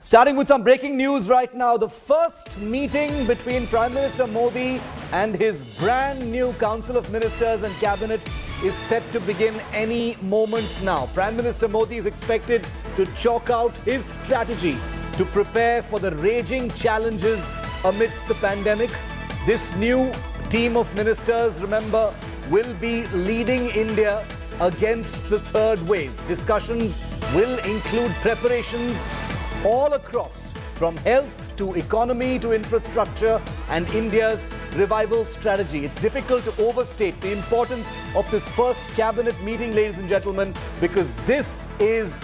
Starting with some breaking news right now, the first meeting between Prime Minister Modi and his brand new Council of Ministers and Cabinet is set to begin any moment now. Prime Minister Modi is expected to chalk out his strategy to prepare for the raging challenges amidst the pandemic. This new team of ministers, remember, will be leading India against the third wave. Discussions will include preparations all across, from health to economy to infrastructure and India's revival strategy. It's difficult to overstate the importance of this first cabinet meeting, ladies and gentlemen, because this is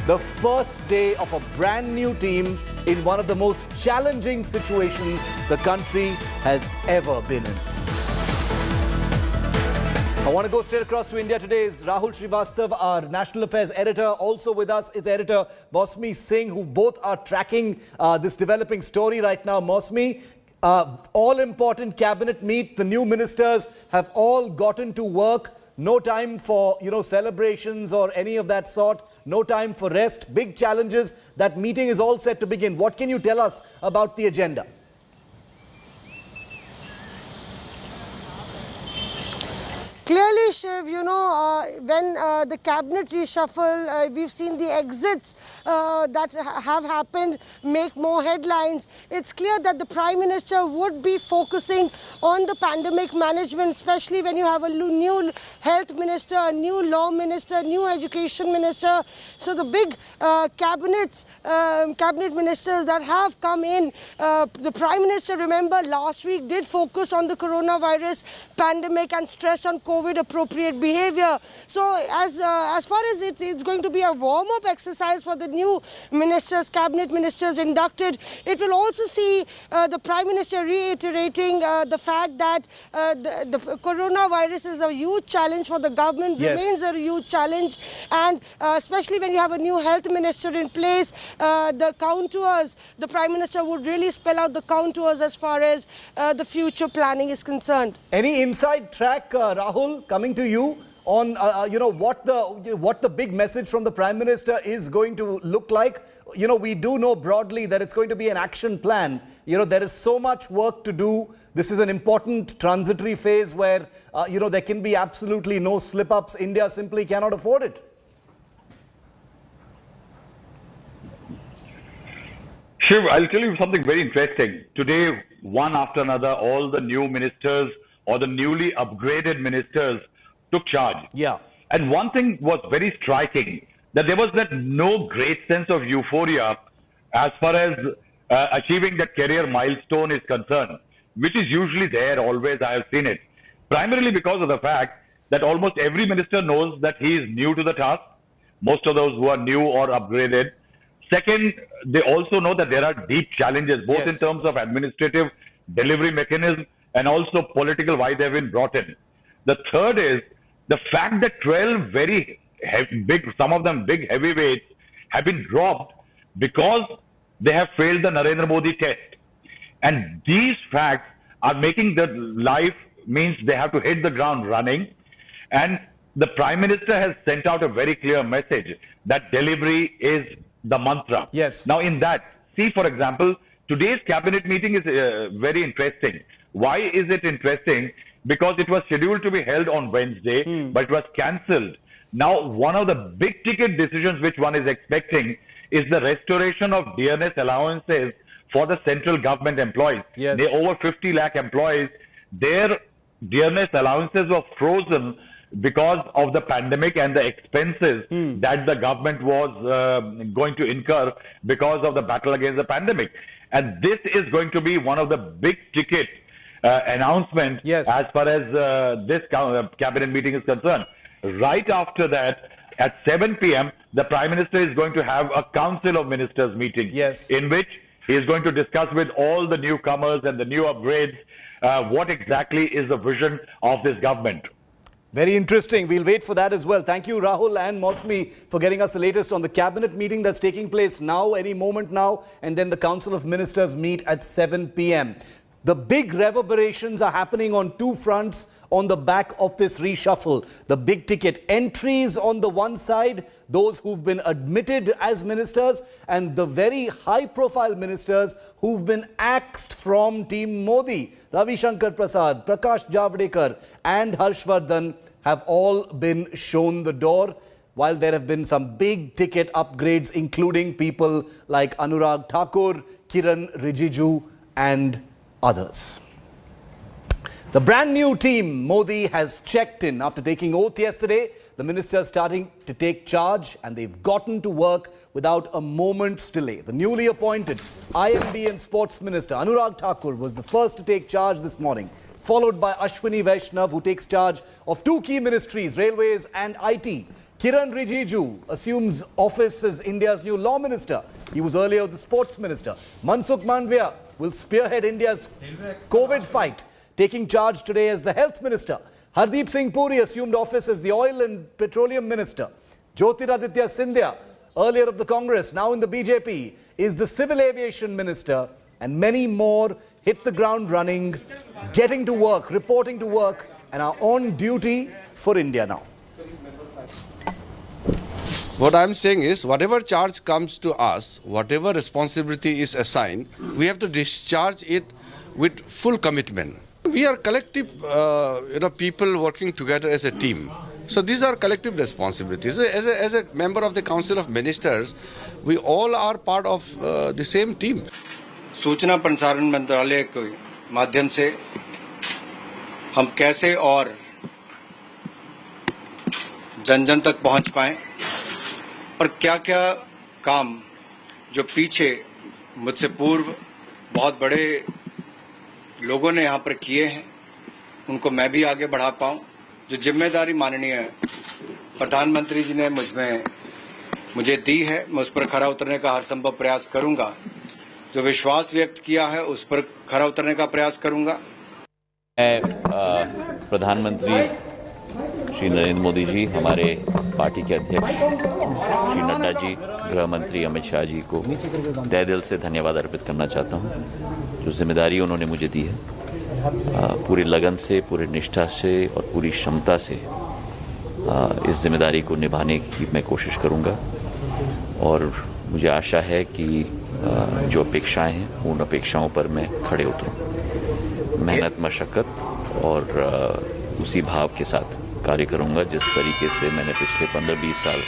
the first day of a brand new team in one of the most challenging situations the country has ever been in. I want to go straight across to India today. Is Rahul Srivastav, our National Affairs editor. Also with us is editor Mosmi Singh, who both are tracking this developing story right now. Mosmi, all-important cabinet meet. The new ministers have all gotten to work. No time for, celebrations or any of that sort. No time for rest. Big challenges. That meeting is all set to begin. What can you tell us about the agenda? Clearly, Shiv, when the cabinet reshuffle, we've seen the exits that have happened make more headlines. It's clear that the Prime Minister would be focusing on the pandemic management, especially when you have a new health minister, a new law minister, new education minister. So the big cabinet ministers that have come in, the Prime Minister, remember, last week did focus on the coronavirus pandemic and stress on COVID appropriate behavior. So as far as it's going to be a warm-up exercise for the new ministers, cabinet ministers inducted, it will also see the Prime Minister reiterating the fact that the coronavirus is a huge challenge for the government, remains a huge challenge, and especially when you have a new health minister in place, the contours, the Prime Minister would really spell out the contours as far as the future planning is concerned. Any inside track, Rahul, coming to you on what the big message from the Prime Minister is going to look like? We do know broadly that it's going to be an action plan. There is so much work to do. This is an important transitory phase where there can be absolutely no slip-ups. India simply cannot afford it. Shiv, I'll tell you something very interesting. Today, one after another, all the new ministers or the newly upgraded ministers took charge. Yeah. And one thing was very striking, that there was no great sense of euphoria as far as achieving that career milestone is concerned, which is usually there always. I have seen it. Primarily because of the fact that almost every minister knows that he is new to the task. Most of those who are new or upgraded. Second, they also know that there are deep challenges, both in terms of administrative delivery mechanism and also political, why they've been brought in. The third is the fact that 12 very big, some of them big heavyweights, have been dropped because they have failed the Narendra Modi test. And these facts are making the life, means they have to hit the ground running. And the Prime Minister has sent out a very clear message that delivery is the mantra. Yes. Now in that, see, for example, today's cabinet meeting is very interesting. Why is it interesting? Because it was scheduled to be held on Wednesday, but it was cancelled. Now, one of the big ticket decisions which one is expecting is the restoration of dearness allowances for the central government employees. Yes. They over 50 lakh employees, their dearness allowances were frozen because of the pandemic and the expenses that the government was going to incur because of the battle against the pandemic. And this is going to be one of the big ticket announcements as far as this cabinet meeting is concerned. Right after that, at 7 p.m., the Prime Minister is going to have a Council of Ministers meeting in which he is going to discuss with all the newcomers and the new upgrades what exactly is the vision of this government. Very interesting. We'll wait for that as well. Thank you, Rahul and Mosmi, for getting us the latest on the cabinet meeting that's taking place now, any moment now, and then the Council of Ministers meet at 7 p.m. The big reverberations are happening on two fronts. on the back of this reshuffle. The big ticket entries on the one side, those who've been admitted as ministers, and the very high-profile ministers who've been axed from Team Modi. Ravi Shankar Prasad, Prakash Javadekar and Harshvardhan have all been shown the door, while there have been some big ticket upgrades, including people like Anurag Thakur, Kiran Rijiju and others. The brand new team Modi has checked in after taking oath yesterday. The ministers starting to take charge and they've gotten to work without a moment's delay. The newly appointed IMB and Sports Minister Anurag Thakur was the first to take charge this morning, followed by Ashwini Vaishnav, who takes charge of two key ministries, Railways and IT. Kiran Rijiju assumes office as India's new law minister. He was earlier the sports minister. Mansukh Mandviya will spearhead India's COVID fight, taking charge today as the health minister. Hardeep Singh Puri assumed office as the oil and petroleum minister. Jyotiraditya Scindia, earlier of the Congress, now in the BJP, is the civil aviation minister. And many more hit the ground running, getting to work, reporting to work, and are on duty for India now. What I'm saying is, whatever charge comes to us, whatever responsibility is assigned, we have to discharge it with full commitment. We are collective, people working together as a team. So these are collective responsibilities. As a member of the Council of Ministers, we all are part of the same team. सूचना प्रसारण मंत्रालय के माध्यम से हम कैसे और जन जन तक पहुंच पाएं और क्या क्या काम जो पीछे मुझसे पूर्व बहुत बड़े लोगों ने यहां पर किए हैं उनको मैं भी आगे बढ़ा पाऊं। जो जिम्मेदारी माननीय प्रधानमंत्री जी ने मुझे दी है, मैं उस पर खरा उतरने का हर संभव प्रयास करूंगा। जो विश्वास व्यक्त किया है उस पर खरा उतरने का प्रयास करूंगा। प्रधानमंत्री श्री नरेंद्र मोदी जी, हमारे पार्टी के अध्यक्ष श्री नड्डा जी, गृह मंत्री अमित शाह जी को तहे दिल से धन्यवाद अर्पित करना चाहता हूं। जो जिम्मेदारी उन्होंने मुझे दी है, पूरी लगन से, पूरी निष्ठा से और पूरी क्षमता से इस जिम्मेदारी को निभाने की मैं कोशिश करूंगा। और मुझे आशा है कि जो अपेक्षाएं हैं उन अपेक्षाओं पर मैं खड़े उतरूं। मेहनत, मशक्कत और उसी भाव के साथ कार्य करूंगा जिस तरीके से मैंने पिछले 15-20 साल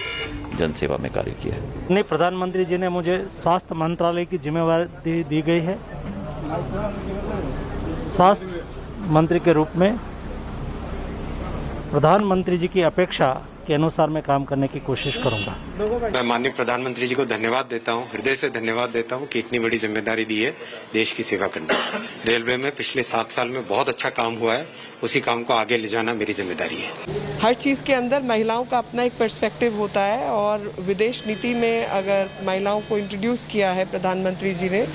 जनसेवा में कार्य किया है। प्रधानमंत्री जी ने मुझे स्वास्थ्य मंत्रालय की जिम्मेवारी दी गई है। स्वास्थ्य मंत्री के रूप में प्रधानमंत्री जी की अपेक्षा के अनुसार मैं काम करने की कोशिश करूंगा। मैं माननीय प्रधानमंत्री जी को धन्यवाद देता हूं, हृदय से धन्यवाद देता हूं कि इतनी बड़ी जिम्मेदारी दी है देश की सेवा करने। रेलवे में पिछले 7 साल में बहुत अच्छा काम हुआ है, उसी काम को आगे ले जाना मेरी जिम्मेदारी है। हर चीज के अंदर महिलाओं का अपना एक पर्सपेक्टिव होता है और विदेश नीति में अगर महिलाओं को इंट्रोड्यूस किया है प्रधानमंत्री जी ने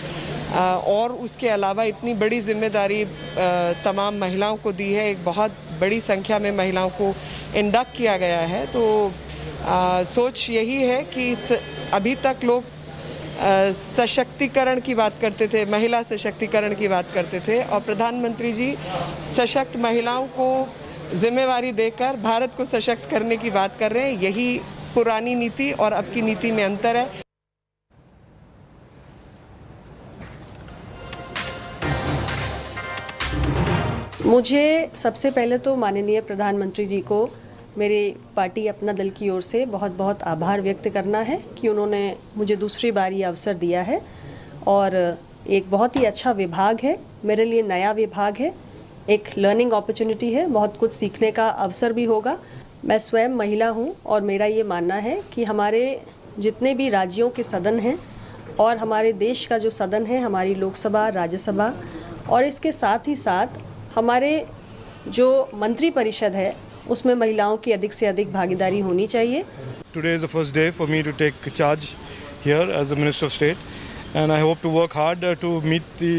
और उसके अलावा इतनी बड़ी जिम्मेदारी तमाम महिलाओं को दी है, एक बहुत बड़ी संख्या में महिलाओं को इंडक्ट किया गया है, तो सोच यही है कि अभी तक लोग सशक्तिकरण की बात करते थे, महिला सशक्तिकरण की बात करते थे और प्रधानमंत्री जी सशक्त महिलाओं को जिम्मेवारी देकर भारत को सशक्त करने की बात कर रहे हैं। यही पुरानी नीति और अब की नीति में अंतर है। मुझे सबसे पहले तो माननीय प्रधानमंत्री जी को मेरी पार्टी अपना दल की ओर से बहुत बहुत आभार व्यक्त करना है कि उन्होंने मुझे दूसरी बार ये अवसर दिया है और एक बहुत ही अच्छा विभाग है, मेरे लिए नया विभाग है, एक लर्निंग अपॉर्चुनिटी है, बहुत कुछ सीखने का अवसर भी होगा। मैं स्वयं महिला हूँ और मेरा ये मानना है कि हमारे जितने भी राज्यों के सदन हैं और हमारे देश का जो सदन है, हमारी लोकसभा, राज्यसभा और इसके साथ ही साथ हमारे जो मंत्री परिषद है उसमें महिलाओं की अधिक से अधिक भागीदारी होनी चाहिए। Today is the first day for me to take charge here as the Minister of State, and I hope to work hard to meet the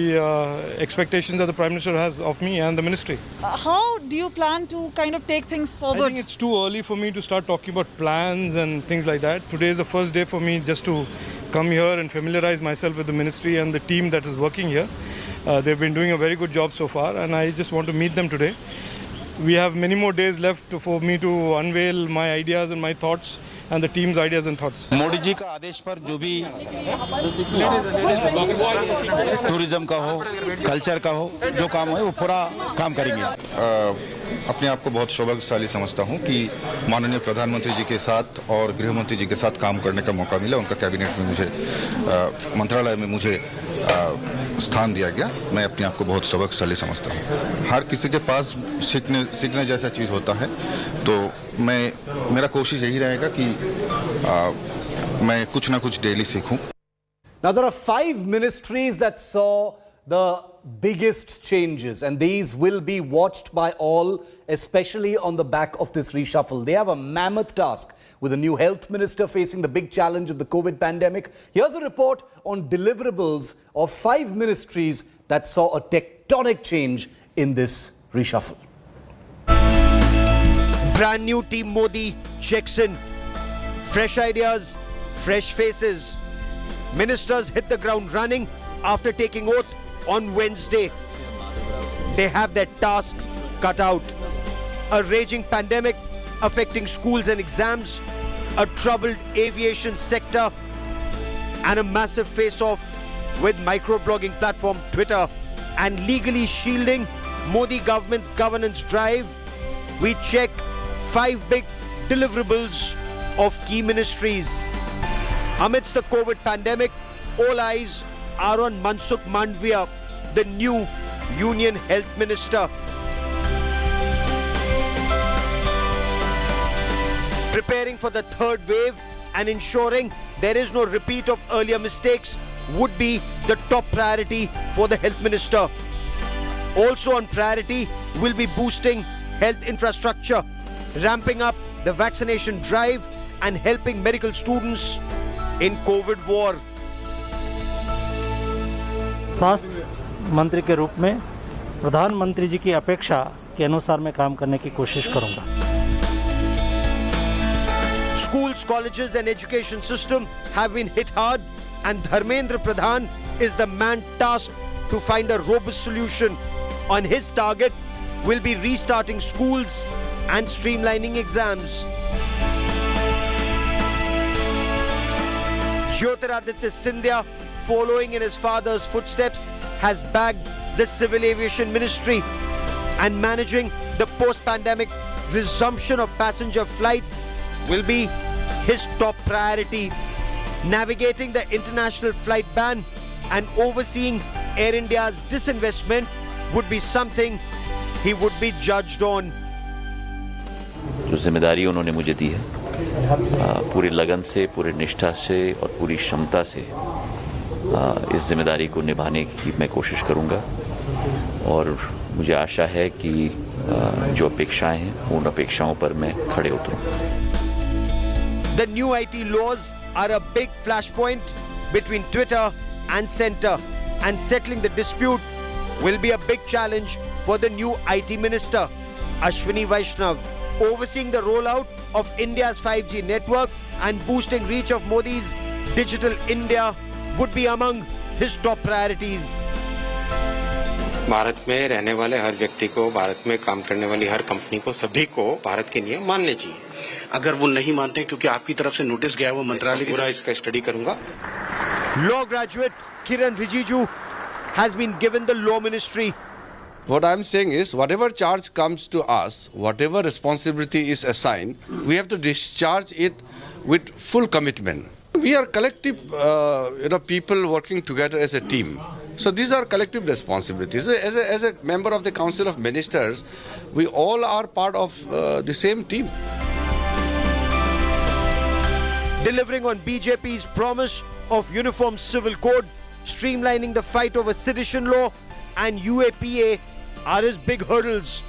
expectations that the Prime Minister has of me and the ministry. How do you plan to kind of take things forward? I think it's too early for me to start talking about plans and things like that. Today is the first day for me just to come here and familiarize myself with the ministry and the team that is working here. They've been doing a very good job so far, and I just want to meet them today we have many more days left for me to unveil my ideas and my thoughts and the team's ideas and thoughts. Modi ji का आदेश पर जो भी tourism का हो, culture का हो, जो काम है वो पूरा काम करेंगे। अपने आप को बहुत सौभाग्यशाली समझता हूं कि माननीय प्रधानमंत्री जी के साथ और गृह मंत्री जी के साथ काम करने का मौका मिला। उनका कैबिनेट में मुझे मंत्रालय में मुझे स्थान दिया गया। मैं अपने आप को बहुत सौभाग्यशाली समझता हूं। हर किसी के पास सीखने जैसा चीज होता है, तो मेरा कोशिश यही रहेगा कि मैं कुछ ना कुछ डेली सीखूं। Now there are 5 ministries that saw the biggest changes, and these will be watched by all, especially on the back of this reshuffle. They have a mammoth task with a new health minister facing the big challenge of the COVID pandemic. Here's a report on deliverables of 5 ministries that saw a tectonic change in this reshuffle. Brand new team Modi checks in. Fresh ideas, fresh faces. Ministers hit the ground running after taking oath on Wednesday. They have their task cut out. A raging pandemic affecting schools and exams, a troubled aviation sector, and a massive face-off with microblogging platform Twitter, and legally shielding Modi government's governance drive. We check 5 big deliverables of key ministries. Amidst the COVID pandemic, all eyes are on Mansukh Mandviya, the new Union Health Minister. Preparing for the third wave and ensuring there is no repeat of earlier mistakes would be the top priority for the Health Minister. Also on priority will be boosting health infrastructure, ramping up the vaccination drive and helping medical students in COVID war. स्वास्थ्य मंत्री के रूप में प्रधानमंत्री जी की अपेक्षा के अनुसार मैं काम करने की कोशिश करूंगा। Schools, colleges and education system have been hit hard, and Dharmendra Pradhan is the man tasked to find a robust solution. On his target will be restarting schools and streamlining exams. Jyotiraditya Scindia, following in his father's footsteps, has bagged the Civil Aviation Ministry, and managing the post-pandemic resumption of passenger flights will be his top priority. Navigating the international flight ban and overseeing Air India's disinvestment would be something he would be judged on. जो जिम्मेदारी उन्होंने मुझे दी है, पूरी लगन से, पूरी निष्ठा से और पूरी क्षमता से इस जिम्मेदारी को निभाने की मैं कोशिश करूंगा, और मुझे आशा है कि जो अपेक्षाएं हैं उन अपेक्षाओं पर मैं खड़े उतरूं। The new IT laws are a big flashpoint between Twitter and Centre, and settling the dispute will be a big challenge for the new IT minister, Ashwini Vaishnav. Overseeing the rollout of India's 5G network and boosting reach of Modi's Digital India would be among his top priorities. Bharat में रहने वाले हर व्यक्ति को, भारत में काम करने वाली हर company को, सभी को भारत के नियम मानने चाहिए। अगर वो नहीं मानते, क्योंकि आपकी तरफ से नोटिस गया, वो मंत्रालय पूरा इसका स्टडी करूंगा। Law graduate Kiran Rijiju has been given the law ministry. What I'm saying is, whatever charge comes to us, whatever responsibility is assigned, we have to discharge it with full commitment. We are collective, people working together as a team. So these are collective responsibilities. As a member of the Council of Ministers, we all are part of the same team. Delivering on BJP's promise of uniform civil code, streamlining the fight over sedition law and UAPA are his big hurdles.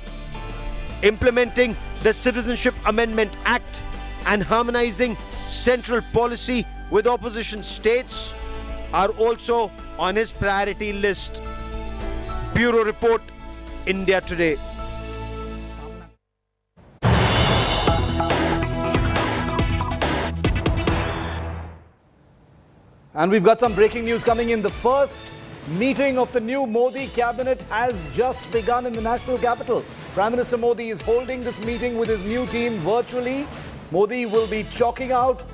Implementing the Citizenship Amendment Act and harmonizing central policy with opposition states are also on his priority list. Bureau Report, India Today. And we've got some breaking news coming in. The first meeting of the new Modi cabinet has just begun in the national capital. Prime Minister Modi is holding this meeting with his new team virtually. Modi will be chalking out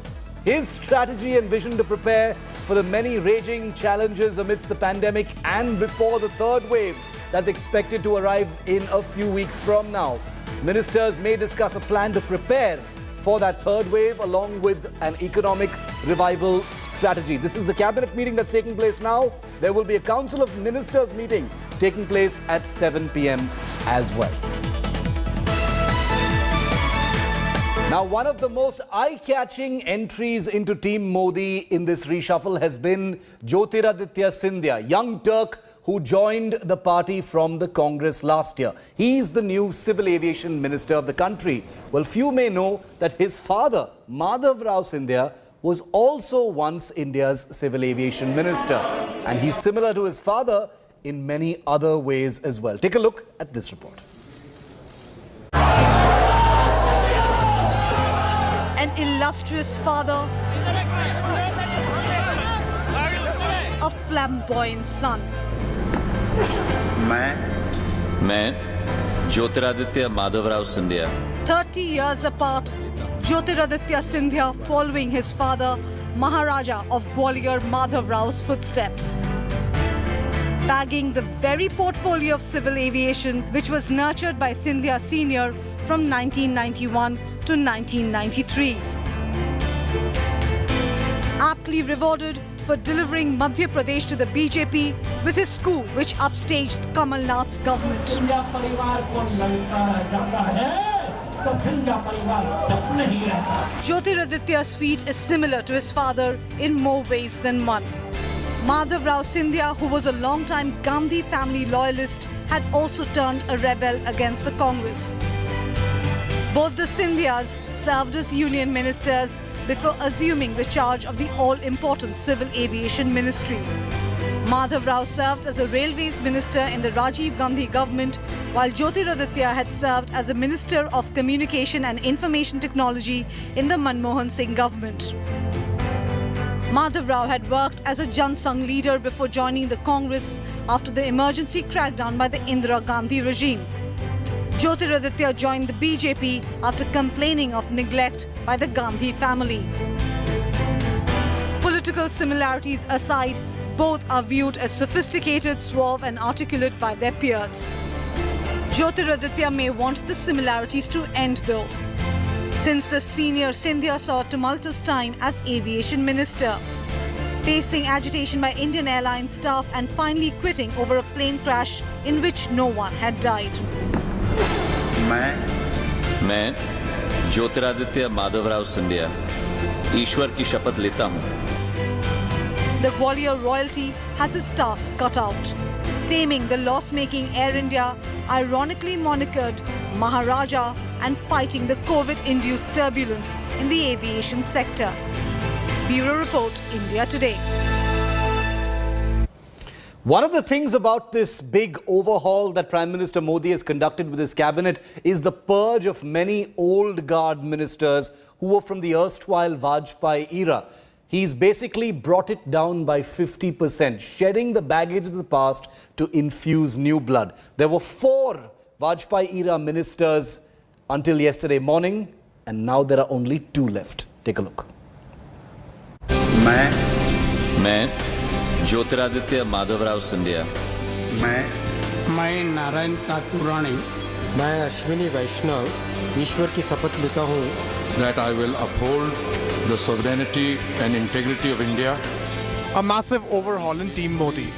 his strategy and vision to prepare for the many raging challenges amidst the pandemic and before the third wave that's expected to arrive in a few weeks from now. Ministers may discuss a plan to prepare for that third wave along with an economic revival strategy. This is the cabinet meeting that's taking place now. There will be a Council of Ministers meeting taking place at 7 p.m. as well. Now, one of the most eye-catching entries into Team Modi in this reshuffle has been Jyotiraditya Scindia, young Turk who joined the party from the Congress last year. He's the new Civil Aviation Minister of the country. Well, few may know that his father, Madhav Rao Scindia, was also once India's Civil Aviation Minister. And he's similar to his father in many other ways as well. Take a look at this report. An illustrious father, a flamboyant son. मैं Jyotiraditya Madhavrao Scindia 30 years apart, Jyotiraditya Scindia following his father, Maharaja of Gwalior Madhav Rao's footsteps. Bagging the very portfolio of civil aviation which was nurtured by Scindia Sr. from 1991 to 1993. Aptly rewarded for delivering Madhya Pradesh to the BJP with his coup which upstaged Kamal Nath's government. Jyotiraditya's feat is similar to his father in more ways than one. Madhav Rao Scindia, who was a long-time Gandhi family loyalist, had also turned a rebel against the Congress. Both the Scindias served as union ministers before assuming the charge of the all-important Civil Aviation Ministry. Madhav Rao served as a railways minister in the Rajiv Gandhi government, while Jyotiraditya had served as a Minister of Communication and Information Technology in the Manmohan Singh government. Madhav Rao had worked as a Jan Sangh leader before joining the Congress after the emergency crackdown by the Indira Gandhi regime. Jyotiraditya joined the BJP after complaining of neglect by the Gandhi family. Political similarities aside, both are viewed as sophisticated, suave and articulate by their peers. Jyotiraditya may want the similarities to end though, since the senior Scindia saw a tumultuous time as aviation minister, facing agitation by Indian Airlines staff and finally quitting over a plane crash in which no one had died. मैं ज्योतिरादित्य माधवराव सिंधिया ईश्वर की शपथ लेता हूँ. The Gwalior royalty has his task cut out, taming the loss-making Air India, ironically monikered Maharaja, and fighting the COVID-induced turbulence in the aviation sector. Bureau Report, India Today. One of the things about this big overhaul that Prime Minister Modi has conducted with his cabinet is the purge of many old guard ministers who were from the erstwhile Vajpayee era. He's basically brought it down by 50%, shedding the baggage of the past to infuse new blood. There were 4 Vajpayee era ministers until yesterday morning, and now there are only 2 left. Take a look. मैं ज्योतिरादित्य माधवराव सिंधिया मैं नारायण तातुरानी मैं अश्विनी वैष्णव ईश्वर की शपथ लेता हूँ that I will uphold the sovereignty and integrity of India. A massive overhaul in Team Modi.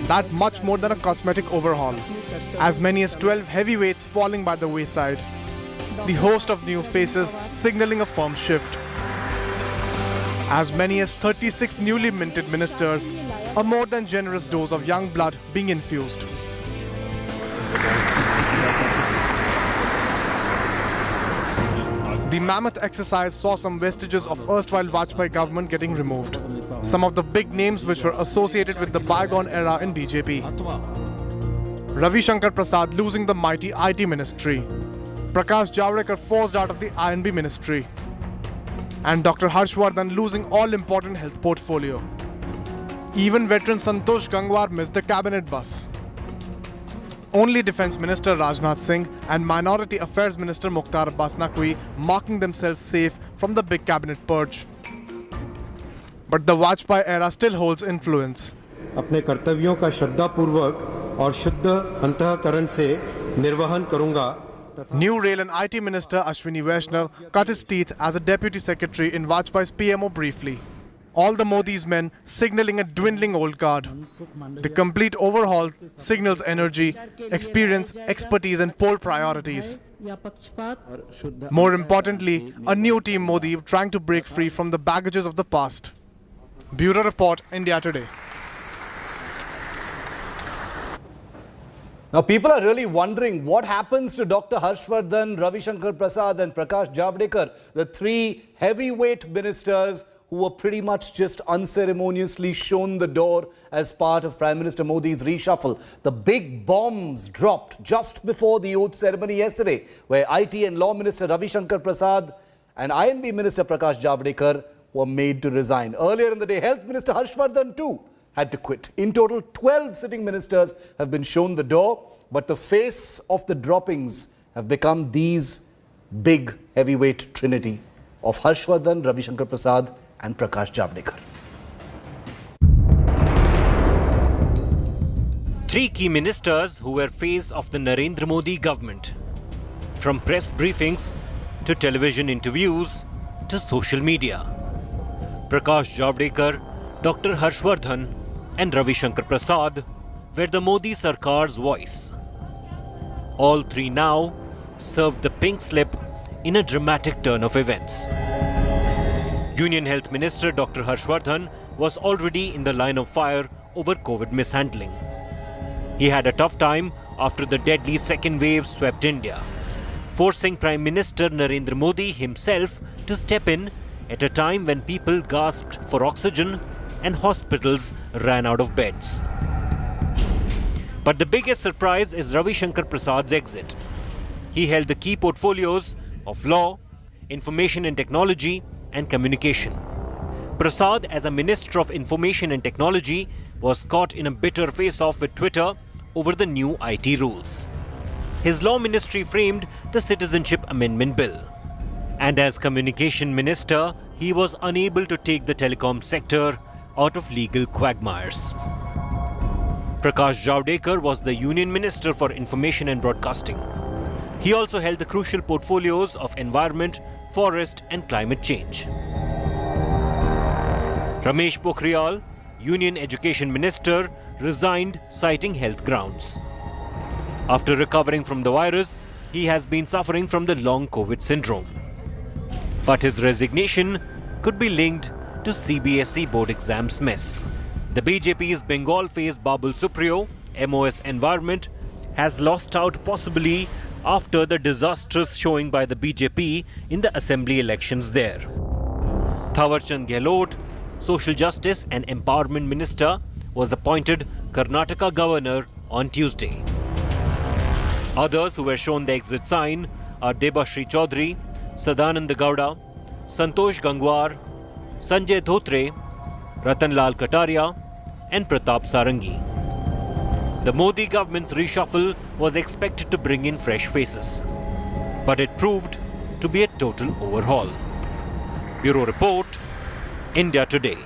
That much more than a cosmetic overhaul. As many as 12 heavyweights falling by the wayside. The host of new faces signaling a firm shift. As many as 36 newly minted ministers, a more than generous dose of young blood being infused. The mammoth exercise saw some vestiges of erstwhile Vajpayee government getting removed. Some of the big names which were associated with the bygone era in BJP. Ravi Shankar Prasad losing the mighty IT ministry. Prakash Javadekar forced out of the INB ministry. And Dr. Harshvardhan losing all-important health portfolio. Even veteran Santosh Gangwar missed the cabinet bus. Only Defence Minister Rajnath Singh and Minority Affairs Minister Mukhtar Abbas Naqvi marking themselves safe from the big cabinet purge. But the Vajpayee era still holds influence. अपने कर्तव्यों का श्रद्धापूर्वक और शुद्ध अंतःकरण से निर्वहन करूंगा. New Rail and IT Minister Ashwini Vaishnav cut his teeth as a Deputy Secretary in Vajpayee's PMO briefly. All the Modi's men signaling a dwindling old guard. The complete overhaul signals energy, experience, expertise and poll priorities. More importantly, a new team Modi trying to break free from the baggages of the past. Bureau Report, India Today. Now, people are really wondering what happens to Dr. Harshvardhan, Ravi Shankar Prasad and Prakash Javadekar, the three heavyweight ministers who were pretty much just unceremoniously shown the door as part of Prime Minister Modi's reshuffle. The big bombs dropped just before the oath ceremony yesterday, where IT and Law Minister Ravi Shankar Prasad and INB Minister Prakash Javadekar were made to resign. Earlier in the day, Health Minister Harshvardhan too had to quit. In total, 12 sitting ministers have been shown the door, but the face of the droppings have become these big heavyweight trinity of Harshvardhan, Ravi Shankar Prasad and Prakash Javadekar. Three key ministers who were face of the Narendra Modi government. From press briefings to television interviews to social media. Prakash Javadekar, Dr. Harshvardhan and Ravi Shankar Prasad were the Modi Sarkar's voice. All three now served the pink slip in a dramatic turn of events. Union Health Minister Dr. Harshvardhan was already in the line of fire over COVID mishandling. He had a tough time after the deadly second wave swept India, forcing Prime Minister Narendra Modi himself to step in at a time when people gasped for oxygen and hospitals ran out of beds. But the biggest surprise is Ravi Shankar Prasad's exit. He held the key portfolios of law, information and technology and communication. Prasad, as a Minister of Information and Technology, was caught in a bitter face-off with Twitter over the new IT rules. His law ministry framed the Citizenship Amendment Bill. And as Communication Minister, he was unable to take the telecom sector out of legal quagmires. Prakash Javadekar was the Union Minister for Information and Broadcasting. He also held the crucial portfolios of Environment, Forest and Climate Change. Ramesh Pokhriyal, Union Education Minister, resigned citing health grounds. After recovering from the virus, he has been suffering from the long COVID syndrome. But his resignation could be linked to CBSE board exams mess. The BJP's Bengal-faced Babul Supriyo, MOS Environment, has lost out possibly after the disastrous showing by the BJP in the assembly elections there. Thawarchand Gehlot, Social Justice and Empowerment Minister, was appointed Karnataka Governor on Tuesday. Others who were shown the exit sign are Debashri Chaudhary, Sadanand Gowda, Santosh Gangwar, Sanjay Dhotre, Ratanlal Kataria and Pratap Sarangi. The Modi government's reshuffle was expected to bring in fresh faces, but it proved to be a total overhaul. Bureau Report, India Today.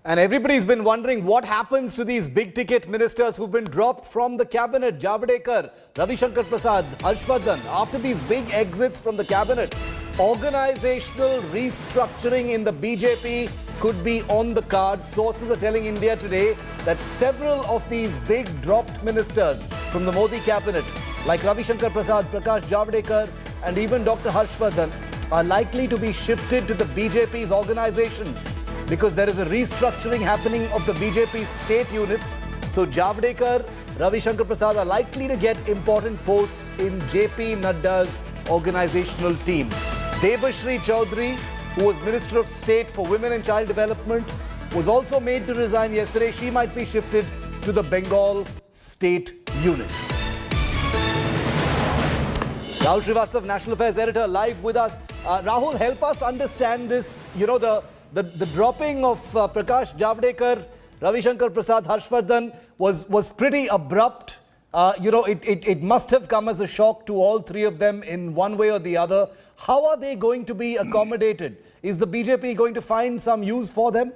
And everybody's been wondering what happens to these big-ticket ministers who've been dropped from the cabinet. Javadekar, Ravi Shankar Prasad, Harshvardhan. After these big exits from the cabinet, organizational restructuring in the BJP could be on the cards. Sources are telling India Today that several of these big dropped ministers from the Modi cabinet, like Ravi Shankar Prasad, Prakash Javadekar and even Dr. Harshvardhan, are likely to be shifted to the BJP's organization, because there is a restructuring happening of the BJP state units. So Javadekar, Ravi Shankar Prasad are likely to get important posts in JP Nadda's organizational team. Debashri Chaudhary, who was Minister of State for Women and Child Development, was also made to resign yesterday. She might be shifted to the Bengal state unit. Rahul Srivastav, National Affairs Editor, live with us. Rahul, help us understand this. You know, the dropping of Prakash Javadekar, Ravi Shankar Prasad, Harshvardhan was pretty abrupt. You know, it must have come as a shock to all three of them in one way or the other. How are they going to be accommodated? Is the BJP going to find some use for them?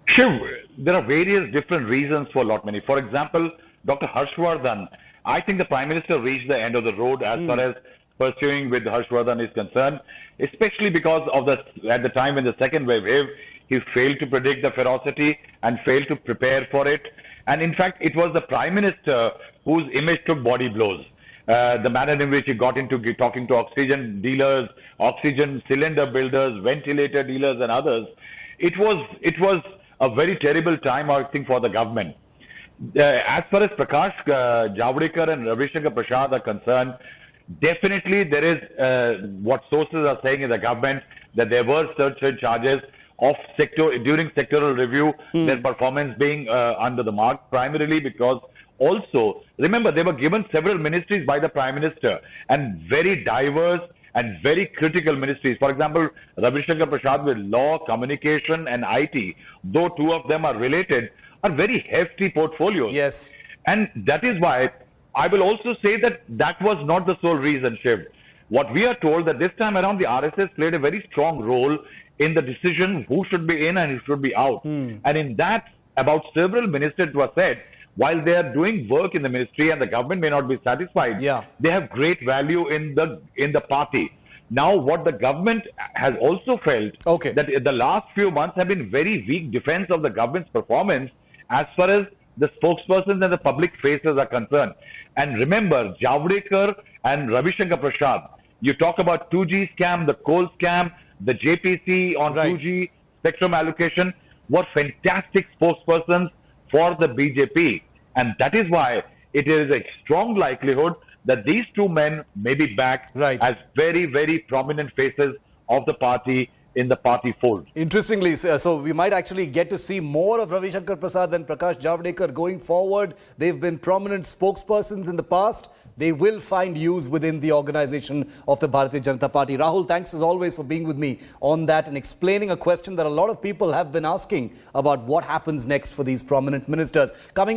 Shiv, there are various different reasons for lot many. For example, Dr. Harshvardhan, I think the Prime Minister reached the end of the road as far as pursuing with Harshvardhan is concerned, especially because of at the time when the second wave, he failed to predict the ferocity and failed to prepare for it. And in fact, it was the Prime Minister whose image took body blows. The manner in which he got into talking to oxygen dealers, oxygen cylinder builders, ventilator dealers and others. It was a very terrible time, I think, for the government. As far as Prakash Javadekar and Ravi Shankar Prasad are concerned, definitely there is what sources are saying in the government that there were certain charges of during sectoral review, their performance being under the mark, primarily because also, remember, they were given several ministries by the Prime Minister and very diverse and very critical ministries. For example, Ravi Shankar Prasad with law, communication and IT, though two of them are related, are very hefty portfolios. Yes. And that is why I will also say that that was not the sole reason, Shiv. What we are told that this time around the RSS played a very strong role in the decision who should be in and who should be out. And in that, about several ministers were said, while they are doing work in the ministry and the government may not be satisfied, they have great value in the party. Now, what the government has also felt that the last few months have been very weak defense of the government's performance as far as the spokespersons and the public faces are concerned. And remember, Javadekar and Ravi Shankar Prasad, you talk about 2G scam, the coal scam, the JPC on 2G spectrum allocation, were fantastic spokespersons for the BJP. And that is why it is a strong likelihood that these two men may be back as very, very prominent faces of the party in the party fold. Interestingly, so we might actually get to see more of Ravi Shankar Prasad than Prakash Javadekar going forward. They've been prominent spokespersons in the past. They will find use within the organization of the Bharatiya Janata Party. Rahul, thanks as always for being with me on that and explaining a question that a lot of people have been asking about what happens next for these prominent ministers. Coming up.